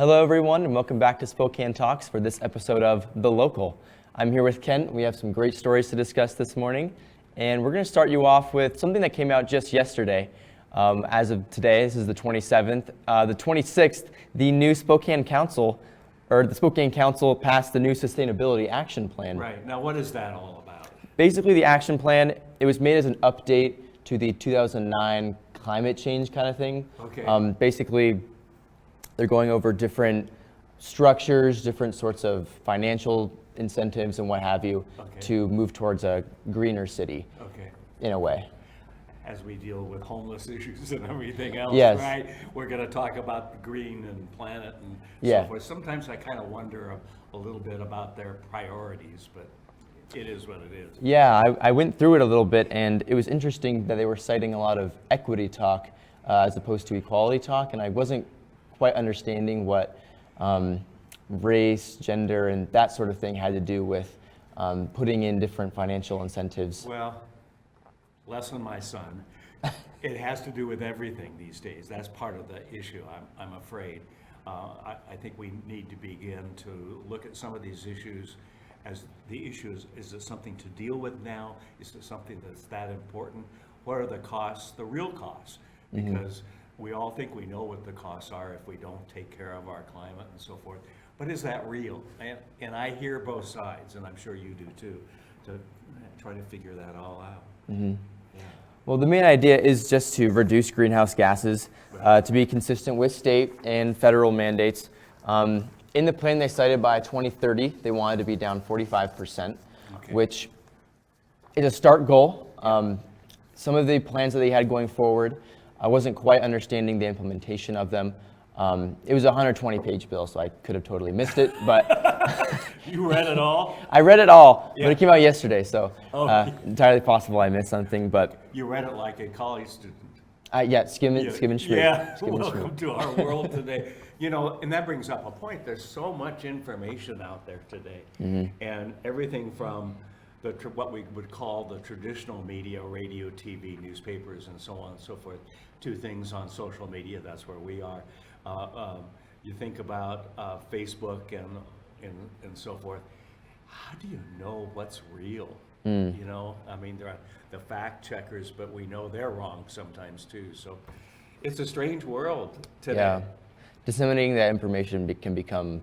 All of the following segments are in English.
Hello, everyone, and welcome back to Spokane Talks for this episode of The Local. I'm here with Kent. We have some great stories to discuss this morning, and we're going to start you off with something that came out just yesterday. As of today, this is the 27th. The 26th, the new Spokane Council, or the Spokane Council passed the new Sustainability Action Plan. Right. Now, what is that all about? Basically, the action plan, it was made as an update to the 2009 climate change kind of thing. Okay. Basically, they're going over different structures, different sorts of financial incentives and what have you to move towards a greener city in a way. As we deal with homeless issues and everything else, Yes. right? We're going to talk about the green and planet and Yeah. so forth. Sometimes I kind of wonder a little bit about their priorities, but it is what it is. Yeah, I went through it a little bit, and it was interesting that they were citing a lot of equity talk as opposed to equality talk, and I wasn't quite understanding what race, gender, and that sort of thing had to do with putting in different financial incentives. Well, lesson my son. It has to do with everything these days. That's part of the issue, I'm afraid. I think we need to begin to look at some of these issues as the issues. Is it something to deal with now? Is it something that's that important? What are the costs, the real costs? Because we all think we know what the costs are if we don't take care of our climate and so forth. But is that real? And I hear both sides, and I'm sure you do too, to try to figure that all out. Yeah. Well, the main idea is just to reduce greenhouse gases, to be consistent with state and federal mandates. In the plan they cited by 2030, they wanted to be down 45%, which is a start goal. Some of the plans that they had going forward, I wasn't quite understanding the implementation of them. It was a 120-page bill, so I could have totally missed it, but You read it all? I read it all, Yeah. but it came out yesterday, so Oh. entirely possible I missed something, but You read it like a college student. yeah, skim and schmidt. Yeah, Skim and welcome schmidt. to our world today. You know, and that brings up a point. There's so much information out there today. And everything from what we would call the traditional media, radio, TV, newspapers, and so on and so forth, to things on social media. That's where we are. You think about Facebook and so forth. How do you know what's real? You know, I mean, there are the fact checkers, but we know they're wrong sometimes too. So it's a strange world today. Yeah, disseminating that information can become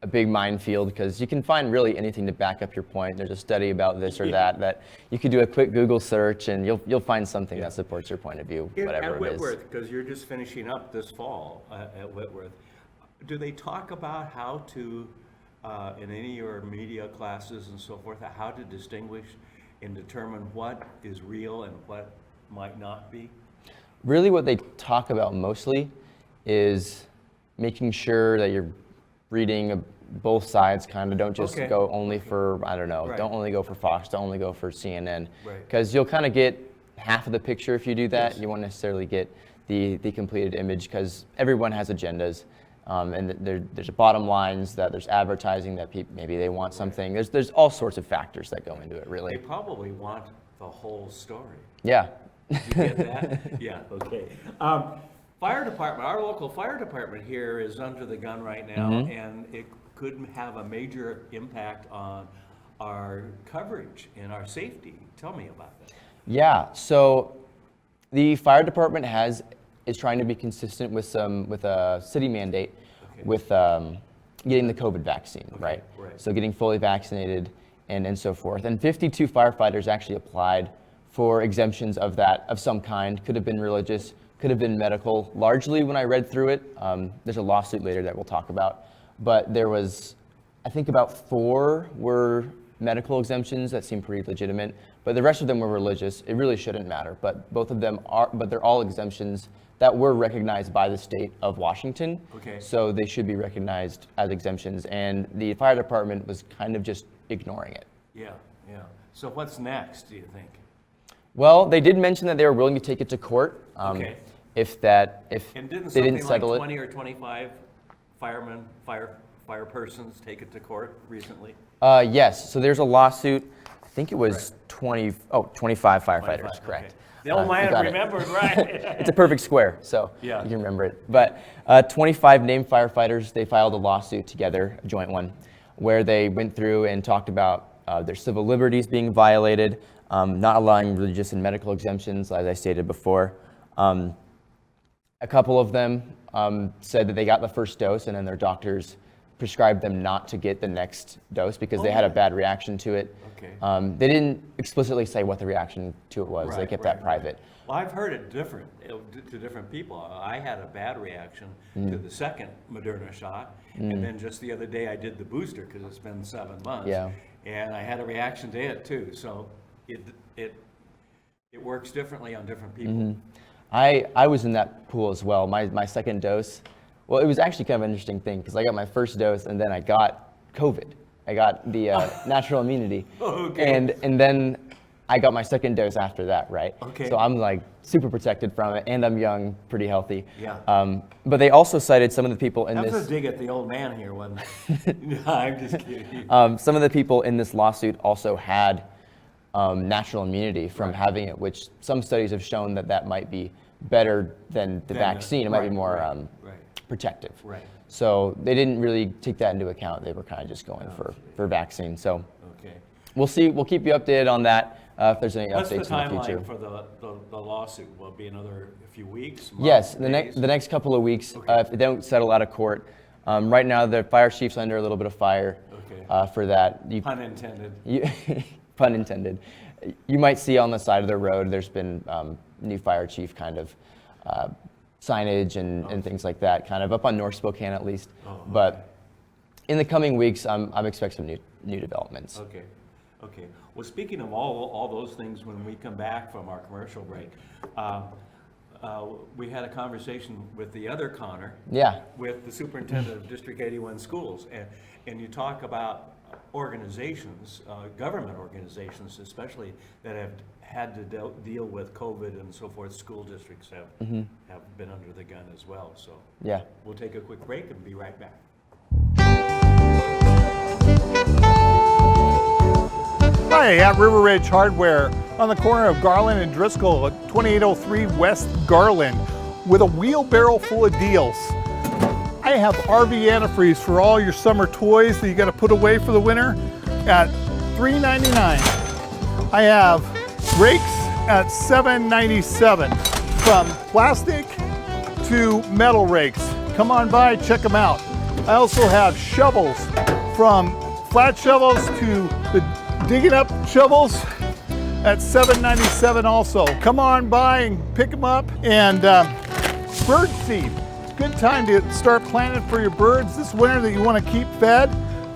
a big minefield because you can find really anything to back up your point. There's a study about this or that you could do a quick Google search and you'll find something that supports your point of view, whatever At it is. Whitworth, because you're just finishing up this fall at Whitworth, do they talk about how to, in any of your media classes and so forth, how to distinguish and determine what is real and what might not be? Really what they talk about mostly is making sure that you're reading both sides, kind of. Don't just go only for, I don't know, don't only go for Fox, don't only go for CNN. Because you'll kind of get half of the picture if you do that. Yes. You won't necessarily get the completed image because everyone has agendas. And there's bottom lines, that there's advertising that maybe they want something. There's all sorts of factors that go into it, They really. probably want the whole story. Yeah. Did you get that? Yeah, okay. Fire department, our local fire department here is under the gun right now, and it could have a major impact on our coverage and our safety. Tell me about that. Yeah, so the fire department is trying to be consistent with a city mandate with getting the COVID vaccine, right? So getting fully vaccinated and so forth. And 52 firefighters actually applied for exemptions of some kind. Could have been religious, could have been medical. Largely, when I read through it, there's a lawsuit later that we'll talk about, but there was, I think about 4 were medical exemptions that seemed pretty legitimate, but the rest of them were religious. It really shouldn't matter, but both of them are, but they're all exemptions that were recognized by the state of Washington. So they should be recognized as exemptions, and the fire department was kind of just ignoring it. Yeah. So what's next, do you think? Well, they did mention that they were willing to take it to court. If And didn't they didn't something settle like it. 20 or 25 firemen, fire persons take it to court recently? Yes, so there's a lawsuit. I think it was 25 firefighters, correct. Okay. The old You man got it. remembered, right? It's a perfect square, so Yeah. you can remember it. But 25 named firefighters, they filed a lawsuit together, a joint one, where they went through and talked about their civil liberties being violated, not allowing religious and medical exemptions, as I stated before. A couple of them said that they got the first dose and then their doctors prescribed them not to get the next dose because they had a bad reaction to it. Okay. They didn't explicitly say what the reaction to it was. They Right, kept right, that private. Well, I've heard it different, to different people. I had a bad reaction to the second Moderna shot, and then just the other day I did the booster because it's been 7 months. Yeah. And I had a reaction to it too, so it works differently on different people. I was in that pool as well. My second dose, well, it was actually kind of an interesting thing because I got my first dose and then I got COVID. I got the natural immunity. Okay. And then I got my second dose after that, right? Okay. So I'm like super protected from it and I'm young, pretty healthy. Yeah. But they also cited some of the people in That was this. a dig at the old man here, wasn't it? No, I'm just kidding. Some of the people in this lawsuit also had natural immunity from having it, which some studies have shown that might be better than the vaccine. It might be more protective. Right. So they didn't really take that into account. They were kind of just going for vaccine. So Okay. we'll see. We'll keep you updated on that if there's any What's the updates in the future. timeline for the lawsuit? Will it be another few weeks? Yes, months, the days? next couple of weeks, Okay. if they don't settle out of court. Right now, the fire chief's under a little bit of fire Okay. for that. Pun intended. Pun intended. You might see on the side of the road, there's been new fire chief kind of signage and things like that, kind of up on North Spokane at least. Oh, okay. But in the coming weeks, I'm expecting some new developments. Okay, okay. Well, speaking of all those things, when we come back from our commercial break, we had a conversation with the other Connor, Yeah. with the superintendent of District 81 schools, and you talk about organizations, government organizations especially, that have had to deal with COVID and so forth. School districts have been under the gun as well. So Yeah. we'll take a quick break and be right back. Hi, at River Ridge Hardware on the corner of Garland and Driscoll at 2803 West Garland with a wheelbarrow full of deals. I have RV antifreeze for all your summer toys that you got to put away for the winter at $3.99. I have rakes at $7.97 from plastic to metal rakes. Come on by, check them out. I also have shovels from flat shovels to the digging up shovels at $7.97 also. Come on by and pick them up. And bird seed. Good time to start planting for your birds this winter that you want to keep fed.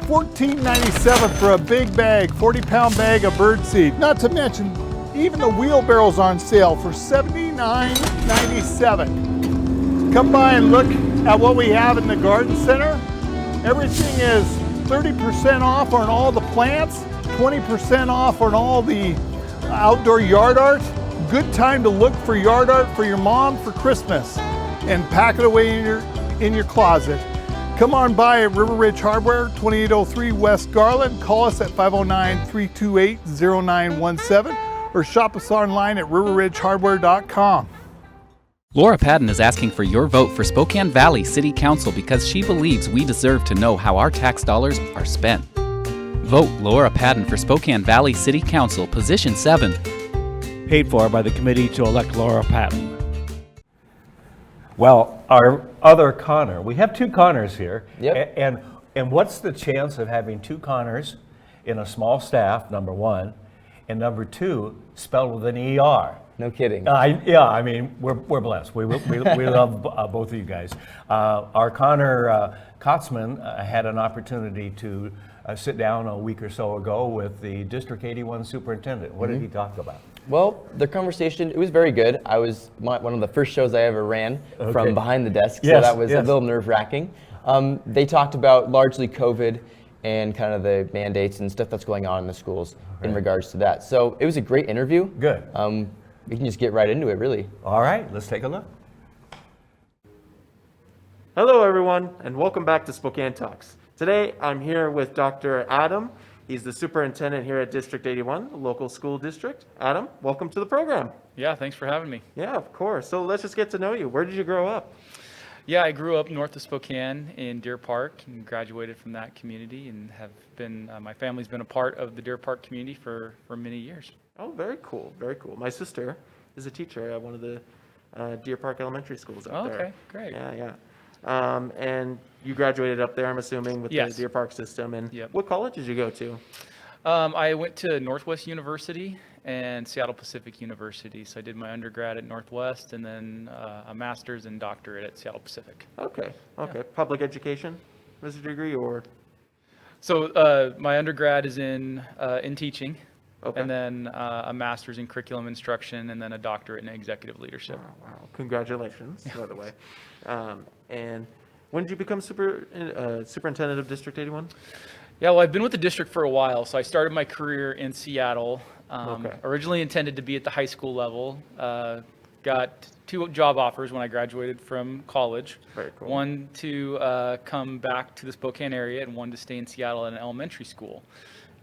$14.97 for a big bag, 40-pound bag of bird seed. Not to mention, even the wheelbarrow's on sale for $79.97. Come by and look at what we have in the garden center. Everything is 30% off on all the plants, 20% off on all the outdoor yard art. Good time to look for yard art for your mom for Christmas and pack it away in your closet. Come on by at River Ridge Hardware, 2803 West Garland. Call us at 509-328-0917 or shop us online at riverridgehardware.com. Laura Patton is asking for your vote for Spokane Valley City Council because she believes we deserve to know how our tax dollars are spent. Vote Laura Patton for Spokane Valley City Council, Position 7. Paid for by the committee to elect Laura Patton. Well, our other Connor, we have two Connors here. Yep. And what's the chance of having two Connors in a small staff, number one, and number two, spelled with an ER? No kidding. Yeah, I mean, we're blessed. We love both of you guys. Our Connor Kotzman had an opportunity to sit down a week or so ago with the District 81 superintendent. What did he talk about? Well, the conversation, it was very good. I was one of the first shows I ever ran from behind the desk, so Yes, that was yes. a little nerve-wracking. They talked about largely COVID and kind of the mandates and stuff that's going on in the schools in regards to that. So it was a great interview. Good. We can just get right into it, really. All right, let's take a look. Hello everyone, and welcome back to Spokane Talks. Today I'm here with Dr. Adam. He's the superintendent here at District 81, the local school district. Adam, welcome to the program. Yeah, thanks for having me. Yeah, of course. So let's just get to know you. Where did you grow up? Yeah, I grew up north of Spokane in Deer Park and graduated from that community and have been, my family's been a part of the Deer Park community for many years. Oh, very cool. Very cool. My sister is a teacher at one of the Deer Park elementary schools up there. Okay, great. Yeah. And you graduated up there, I'm assuming, with Yes. the Deer Park system. And Yep. what college did you go to? I went to Northwest University and Seattle Pacific University. So I did my undergrad at Northwest and then a master's and doctorate at Seattle Pacific. Okay. Public education was your degree, or? So my undergrad is in teaching, Okay. and then a master's in curriculum instruction, and then a doctorate in executive leadership. Wow. Congratulations, by the way. And when did you become superintendent of District 81? Yeah, well, I've been with the district for a while. So I started my career in Seattle. Okay. Originally intended to be at the high school level. Got 2 job offers when I graduated from college. Very cool. One to come back to the Spokane area and one to stay in Seattle at an elementary school.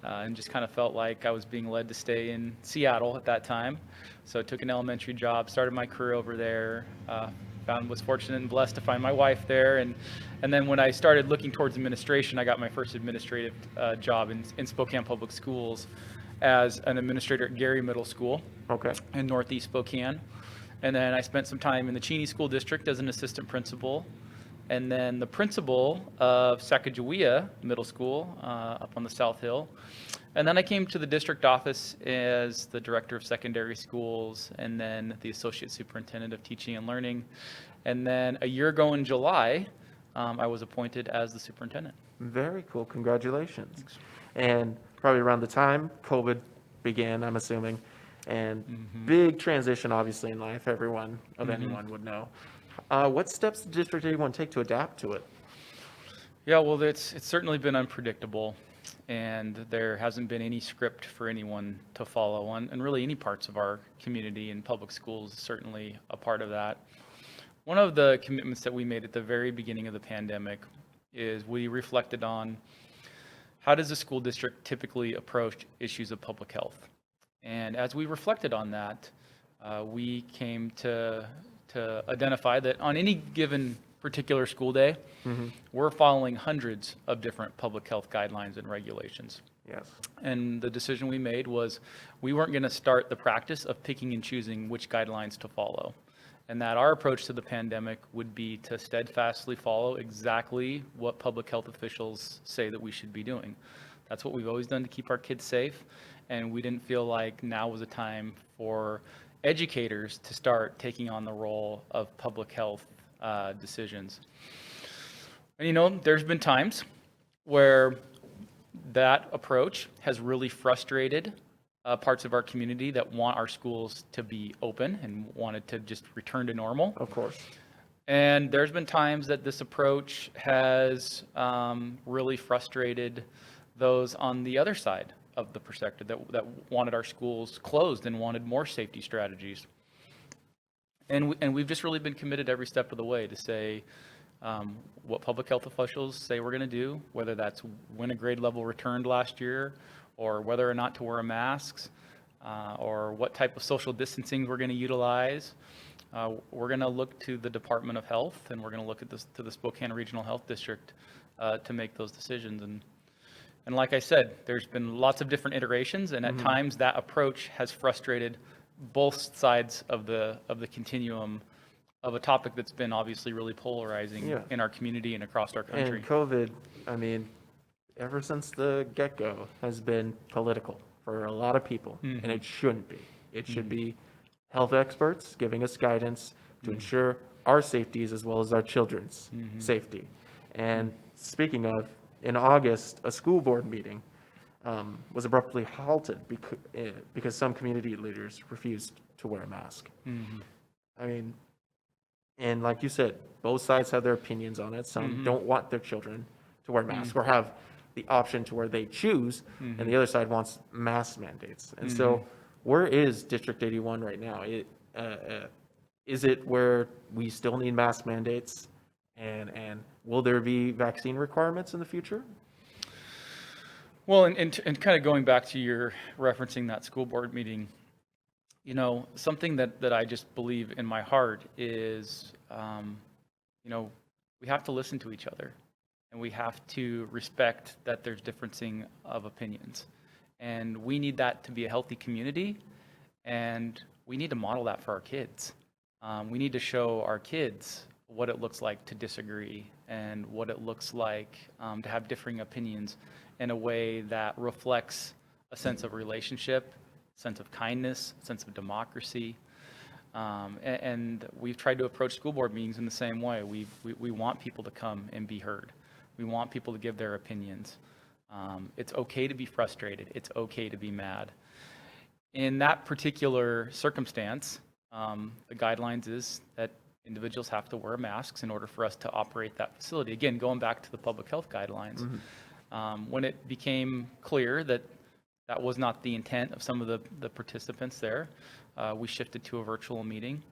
And just kind of felt like I was being led to stay in Seattle at that time. So I took an elementary job, started my career over there, was fortunate and blessed to find my wife there. And then when I started looking towards administration, I got my first administrative job in Spokane Public Schools as an administrator at Gary Middle School Okay. in Northeast Spokane. And then I spent some time in the Cheney School District as an assistant principal. And then the principal of Sacagawea Middle School up on the South Hill. And then I came to the district office as the director of secondary schools and then the associate superintendent of teaching and learning. And then a year ago in July, I was appointed as the superintendent. Very cool. Congratulations. And probably around the time COVID began, I'm assuming, and big transition, obviously, in life, everyone of anyone would know. What steps did District 81 take to adapt to it? Yeah, well, it's certainly been unpredictable, and there hasn't been any script for anyone to follow on, and really any parts of our community, and public schools is certainly a part of that. One of the commitments that we made at the very beginning of the pandemic is we reflected on how does the school district typically approach issues of public health. And as we reflected on that, we came to identify that on any given particular school day, we're following hundreds of different public health guidelines and regulations. Yes. And the decision we made was we weren't going to start the practice of picking and choosing which guidelines to follow. And that our approach to the pandemic would be to steadfastly follow exactly what public health officials say that we should be doing. That's what we've always done to keep our kids safe. And we didn't feel like now was a time for educators to start taking on the role of public health decisions. And you know, there's been times where that approach has really frustrated parts of our community that want our schools to be open and wanted to just return to normal. Of course. And there's been times that this approach has really frustrated those on the other side of the perspective that wanted our schools closed and wanted more safety strategies. And we've just really been committed every step of the way to say what public health officials say we're going to do, whether that's when a grade level returned last year, or whether or not to wear masks, or what type of social distancing we're going to utilize. We're going to look to the Department of Health, and we're going to look at to the Spokane Regional Health District to make those decisions. And like I said, there's been lots of different iterations, and at times that approach has frustrated both sides of the continuum of a topic that's been obviously really polarizing in our community and across our country. And COVID, I mean, ever since the get-go, has been political for a lot of people, and it shouldn't be. It should be health experts giving us guidance to ensure our safeties as well as our children's safety. And speaking of, in August, a school board meeting was abruptly halted because some community leaders refused to wear a mask. I mean, and like you said, both sides have their opinions on it. Some don't want their children to wear masks or have the option to where they choose, and the other side wants mask mandates. And so where is District 81 right now? Is it where we still need mask mandates, and will there be vaccine requirements in the future? Well, and kind of going back to your referencing that school board meeting, you know, something that I just believe in my heart is, you know, we have to listen to each other, and we have to respect that there's differencing of opinions. And we need that to be a healthy community, and we need to model that for our kids. We need to show our kids what it looks like to disagree and what it looks like to have differing opinions in a way that reflects a sense of relationship, sense of kindness, sense of democracy. And we've tried to approach school board meetings in the same way. We want people to come and be heard. We want people to give their opinions. It's okay to be frustrated. It's okay to be mad. In that particular circumstance, the guidelines is that individuals have to wear masks in order for us to operate that facility. Again, going back to the public health guidelines, when it became clear that that was not the intent of some of the participants there, we shifted to a virtual meeting.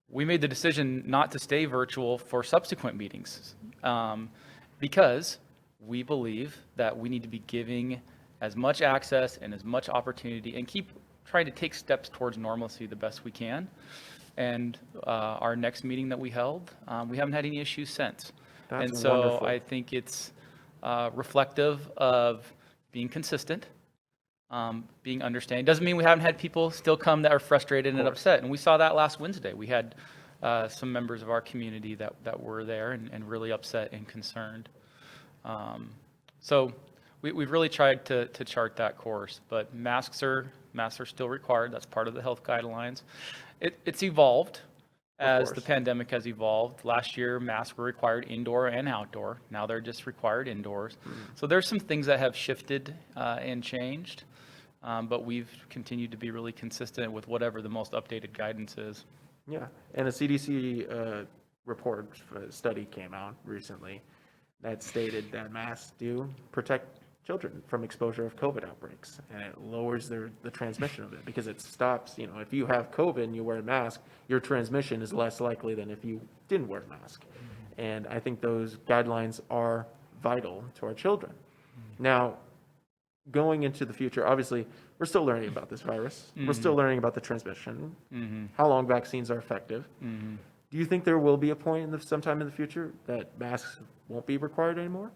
We made the decision not to stay virtual for subsequent meetings because we believe that we need to be giving as much access and as much opportunity and keep trying to take steps towards normalcy the best we can. And our next meeting that we held, we haven't had any issues since. That's and so wonderful. I think it's reflective of being consistent, being understanding. Doesn't mean we haven't had people still come that are frustrated and upset. And we saw that last Wednesday. We had some members of our community that were there and really upset and concerned. So we've really tried to chart that course, but masks are still required. That's part of the health guidelines. It's evolved as the pandemic has evolved. Last year, masks were required indoor and outdoor. Now they're just required indoors. So there's some things that have shifted and changed, but we've continued to be really consistent with whatever the most updated guidance is. Yeah, and a CDC study came out recently that stated that masks do protect children from exposure of COVID outbreaks, and it lowers the transmission of it because it stops, you know, if you have COVID and you wear a mask, your transmission is less likely than if you didn't wear a mask. And I think those guidelines are vital to our children. Now, going into the future, obviously, we're still learning about this virus. We're still learning about the transmission, how long vaccines are effective. Do you think there will be a point sometime in the future that masks won't be required anymore?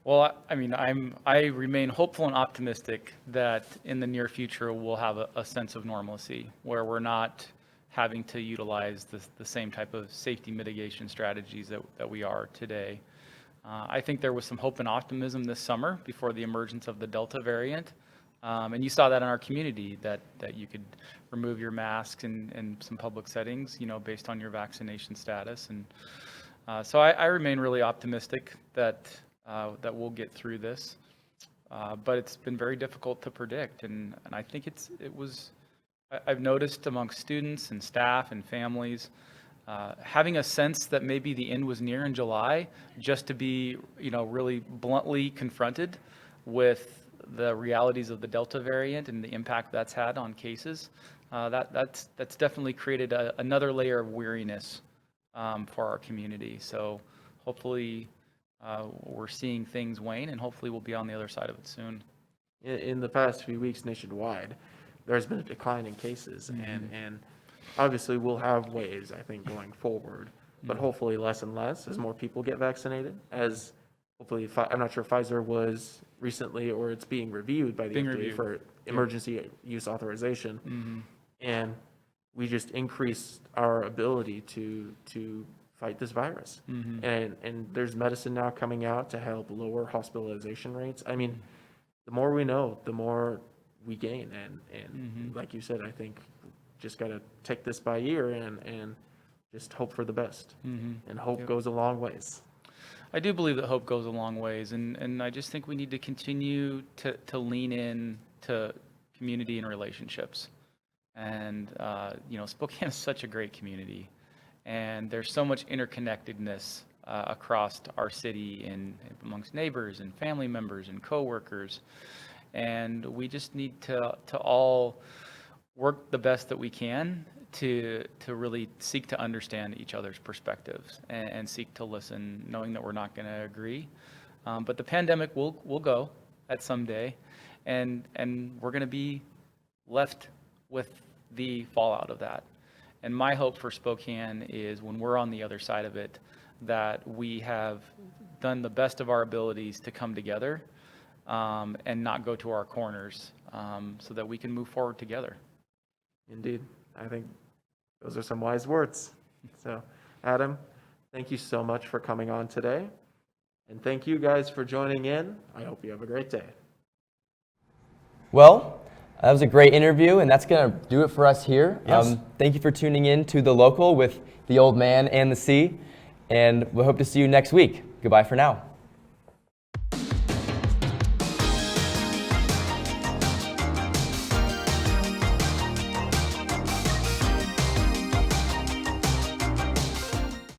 Well, I mean, I remain hopeful and optimistic that in the near future we'll have a sense of normalcy where we're not having to utilize the same type of safety mitigation strategies that we are today. I think there was some hope and optimism this summer before the emergence of the Delta variant. And you saw that in our community, that you could remove your masks in some public settings, you know, based on your vaccination status. And so I remain really optimistic that we'll get through this. But it's been very difficult to predict. And I think I've noticed amongst students and staff and families, having a sense that maybe the end was near in July, just to be, you know, really bluntly confronted with the realities of the Delta variant and the impact that's had on cases. That's definitely created another layer of weariness for our community. So hopefully we're seeing things wane, and hopefully we'll be on the other side of it soon. In the past few weeks nationwide, there's been a decline in cases, and obviously we'll have waves, I think, going forward, but hopefully less and less as more people get vaccinated. As hopefully, I'm not sure if Pfizer was recently, or it's being reviewed by the FDA for emergency use authorization, and we just increased our ability to fight this virus. And there's medicine now coming out to help lower hospitalization rates. I mean, the more we know, the more we gain. And like you said, I think just got to take this by ear and just hope for the best. And hope goes a long ways. I do believe that hope goes a long ways, and I just think we need to continue to lean in to community and relationships. And, you know, Spokane is such a great community, and there's so much interconnectedness across our city and amongst neighbors and family members and coworkers. And we just need to all work the best that we can to really seek to understand each other's perspectives and seek to listen, knowing that we're not going to agree, But the pandemic will go at some day, and we're going to be left with the fallout of that. And my hope for Spokane is when we're on the other side of it, that we have done the best of our abilities to come together and not go to our corners, so that we can move forward together. Indeed. I think those are some wise words. So, Adam, thank you so much for coming on today. And thank you guys for joining in. I hope you have a great day. Well, that was a great interview, and that's going to do it for us here. Yes. Thank you for tuning in to The Local with the Old Man and the Sea, and we hope to see you next week. Goodbye for now.